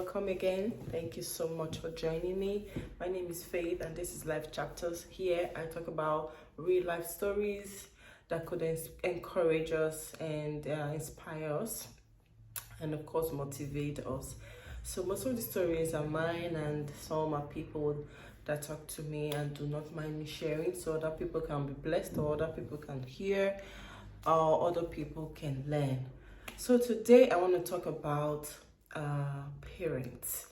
welcome again. Thank you so much for joining me. My name is Faith and this is Life Chapters. Here I talk about real life stories that could encourage us and inspire us, and of course motivate us. So most of the stories are mine, and some are people that talk to me and do not mind me sharing, so other people can be blessed, or other people can hear, or other people can learn. So today I want to talk about parents.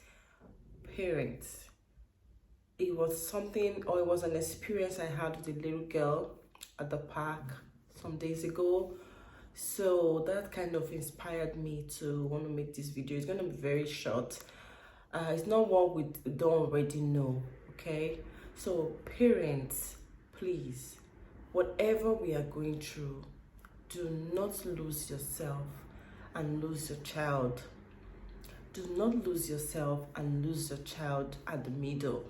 It was something, or it was an experience I had with a little girl at the park some days ago. So that kind of inspired me to want to make this video. It's going to be very short. It's not what we don't already know, okay? So parents, please, whatever we are going through, do not lose yourself and lose your child. Do not lose yourself and lose your child at the middle.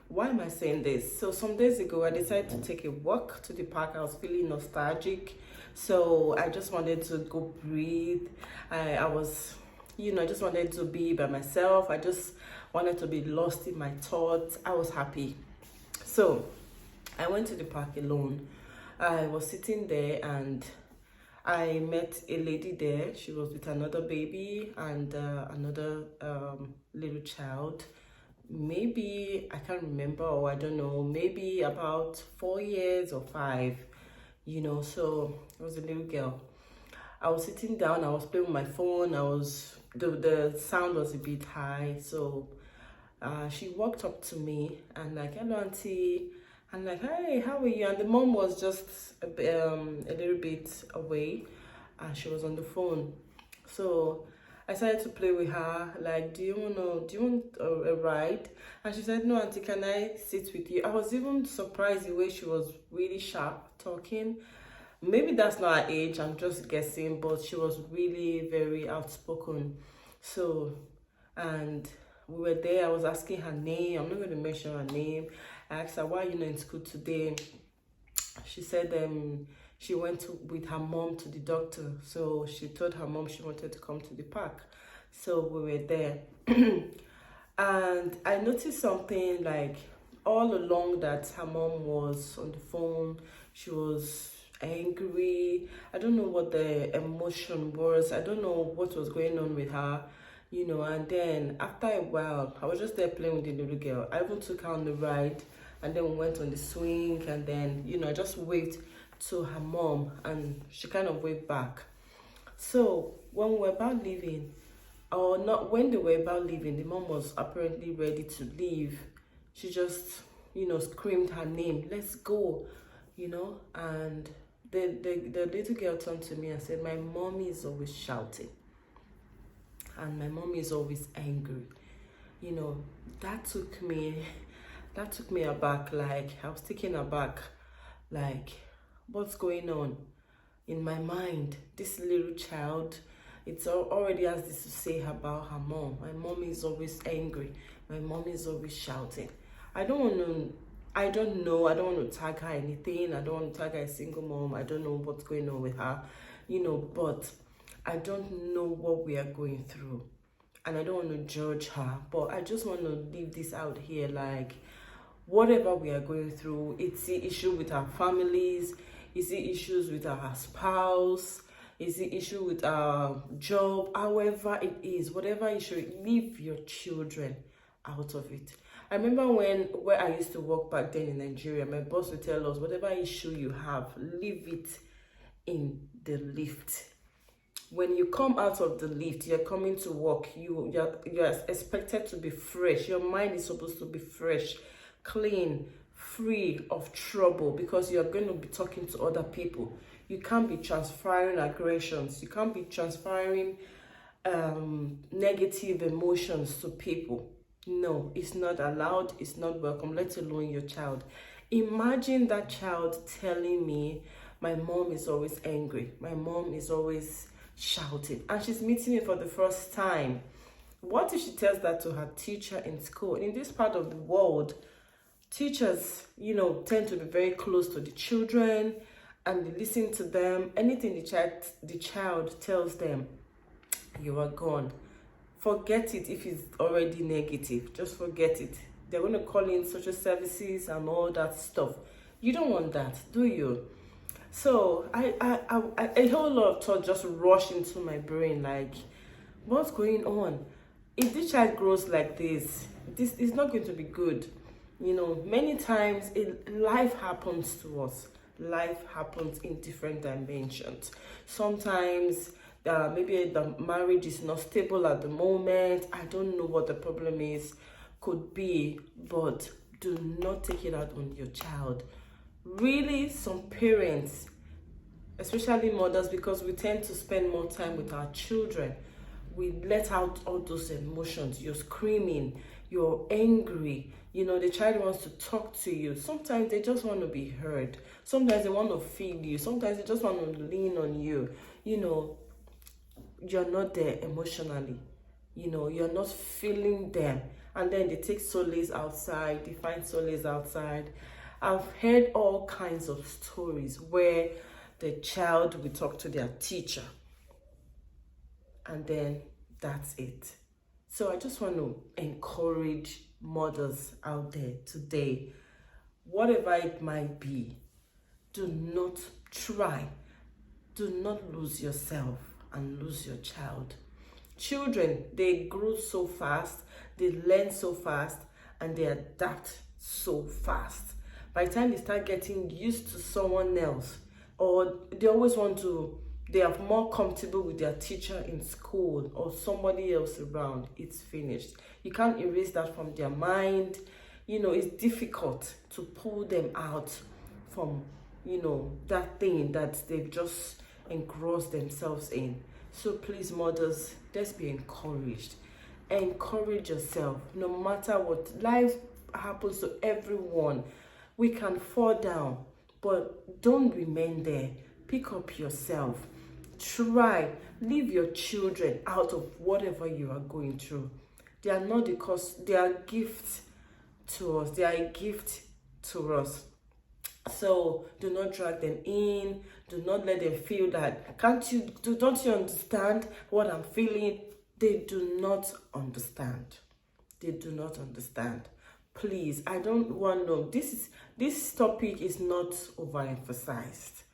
Why am I saying this? So some days ago, I decided to take a walk to the park. I was feeling nostalgic. So I just wanted to go breathe. I was, I just wanted to be by myself. I just wanted to be lost in my thoughts. I was happy. So I went to the park alone. I was sitting there and I met a lady there. She was with another baby and another little child. Maybe, I can't remember, or I don't know, maybe about 4 years or 5, so it was a little girl. I was sitting down, I was playing with my phone, the sound was a bit high, so she walked up to me and like, hello auntie, and like, hey, how are you? And the mom was just a little bit away and she was on the phone. So I started to play with her, like, do you want a ride? And she said, no auntie, can I sit with you? I was even surprised the way she was really sharp talking. Maybe that's not her age, I'm just guessing, but she was really very outspoken. So, and we were there, I was asking her name. I'm not going to mention her name. I asked her, why are you not in school today? She said she went with her mom to the doctor. So she told her mom she wanted to come to the park. So we were there. And I noticed something, like, all along that her mom was on the phone. She was angry. I don't know what the emotion was. I don't know what was going on with her. And then after a while, I was just there playing with the little girl. I even took her on the ride, and then we went on the swing, and then, I just waved to her mom, and she kind of waved back. So when we were about leaving, or not, when they were about leaving, the mom was apparently ready to leave. She just, screamed her name, let's go, and the little girl turned to me and said, my mommy is always shouting. And my mom is always angry. That took me aback. Like, I was taken aback. Like, what's going on in my mind? This little child, it's already has this to say about her mom. My mom is always angry. My mom is always shouting. I don't want to tag her anything. I don't want to tag her a single mom. I don't know what's going on with her, but I don't know what we are going through, and I don't want to judge her, but I just want to leave this out here. Like, whatever we are going through, it's the issue with our families, it's the issues with our spouse, it's the issue with our job, however it is, whatever issue, leave your children out of it. I remember where I used to work back then in Nigeria, my boss would tell us, whatever issue you have, leave it in the lift. When you come out of the lift, you're coming to work, you're expected to be fresh. Your mind is supposed to be fresh, clean, free of trouble, because you're going to be talking to other people. You can't be transferring aggressions. You can't be transferring negative emotions to people. No, it's not allowed. It's not welcome, let alone your child. Imagine that child telling me, my mom is always angry. My mom is always shouting, and she's meeting me for the first time. What if she tells that to her teacher in school? In this part of the world, teachers, tend to be very close to the children, and they listen to them. Anything the child tells them, you are gone. Forget it if it's already negative. Just forget it. They're going to call in social services and all that stuff. You don't want that, do you? So a whole lot of thoughts just rush into my brain, like, what's going on? If this child grows like this is not going to be good. You know, many times life happens to us. Life happens in different dimensions. Sometimes maybe the marriage is not stable at the moment. I don't know what the problem is, could be, but do not take it out on your child. Really, some parents, especially mothers, because we tend to spend more time with our children, we let out all those emotions. You're screaming, you're angry, you know, the child wants to talk to you. Sometimes they just want to be heard. Sometimes they want to feel you. Sometimes they just want to lean on you. You know, you're not there emotionally. You know, you're not feeling them. And then they take solace outside. They find solace outside. I've heard all kinds of stories where the child will talk to their teacher. And then that's it. So I just want to encourage mothers out there today, whatever it might be, do not try, do not lose yourself and lose your child. Children, they grow so fast, they learn so fast, and they adapt so fast. By the time they start getting used to someone else, or they always want to, they are more comfortable with their teacher in school or somebody else around, it's finished. You can't erase that from their mind. You know, it's difficult to pull them out from, you know, that thing that they've just engrossed themselves in. So please, mothers, let's be encouraged. Encourage yourself. No matter what, life happens to everyone. We can fall down, but don't remain there. Pick up yourself. Try, leave your children out of whatever you are going through. They are not, because they are gifts to us. They are a gift to us. So do not drag them in. Do not let them feel that, don't you understand what I'm feeling? They do not understand. They do not understand. Please, I don't want to, this topic is not overemphasized.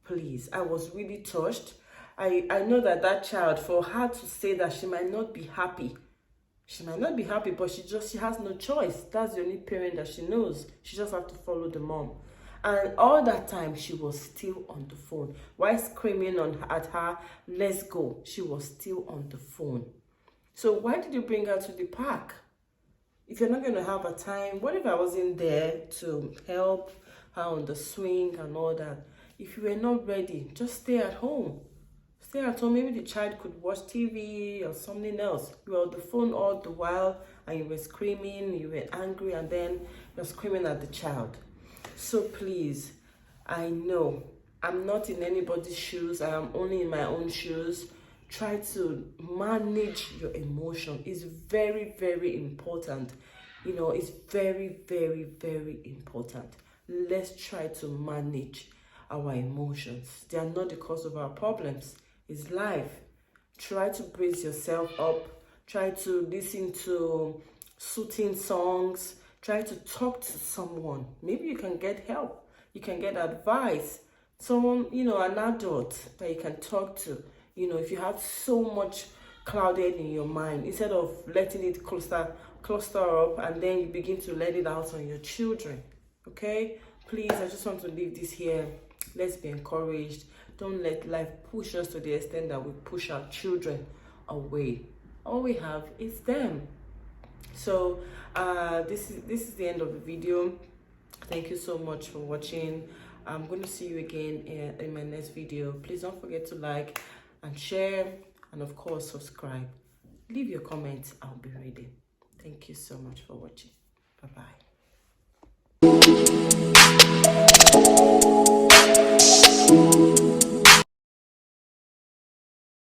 Please, I was really touched. I know that child, for her to say that she might not be happy. She might not be happy, but she has no choice. That's the only parent that she knows. She just has to follow the mom. And all that time, she was still on the phone. While screaming at her, let's go, she was still on the phone. So why did you bring her to the park? If you're not going to have a time, what if I wasn't there to help her on the swing and all that? If you were not ready, just stay at home. Stay at home. Maybe the child could watch TV or something else. You were on the phone all the while and you were screaming, you were angry, and then you're screaming at the child. So please, I know I'm not in anybody's shoes. I am only in my own shoes. Try to manage your emotion. It's very, very important. You know, it's very, very, very important. Let's try to manage our emotions. They are not the cause of our problems. It's life. Try to brace yourself up. Try to listen to soothing songs. Try to talk to someone. Maybe you can get help. You can get advice. Someone, you know, an adult that you can talk to. You know, if you have so much clouded in your mind, instead of letting it cluster up and then you begin to let it out on your children. Okay? Please, I just want to leave this here. Let's be encouraged. Don't let life push us to the extent that we push our children away. All we have is them. So this is the end of the video. Thank you so much for watching. I'm going to see you again in my next video. Please don't forget to like and share, and of course subscribe. Leave your comments. I'll be reading. Thank you so much for watching. Bye bye.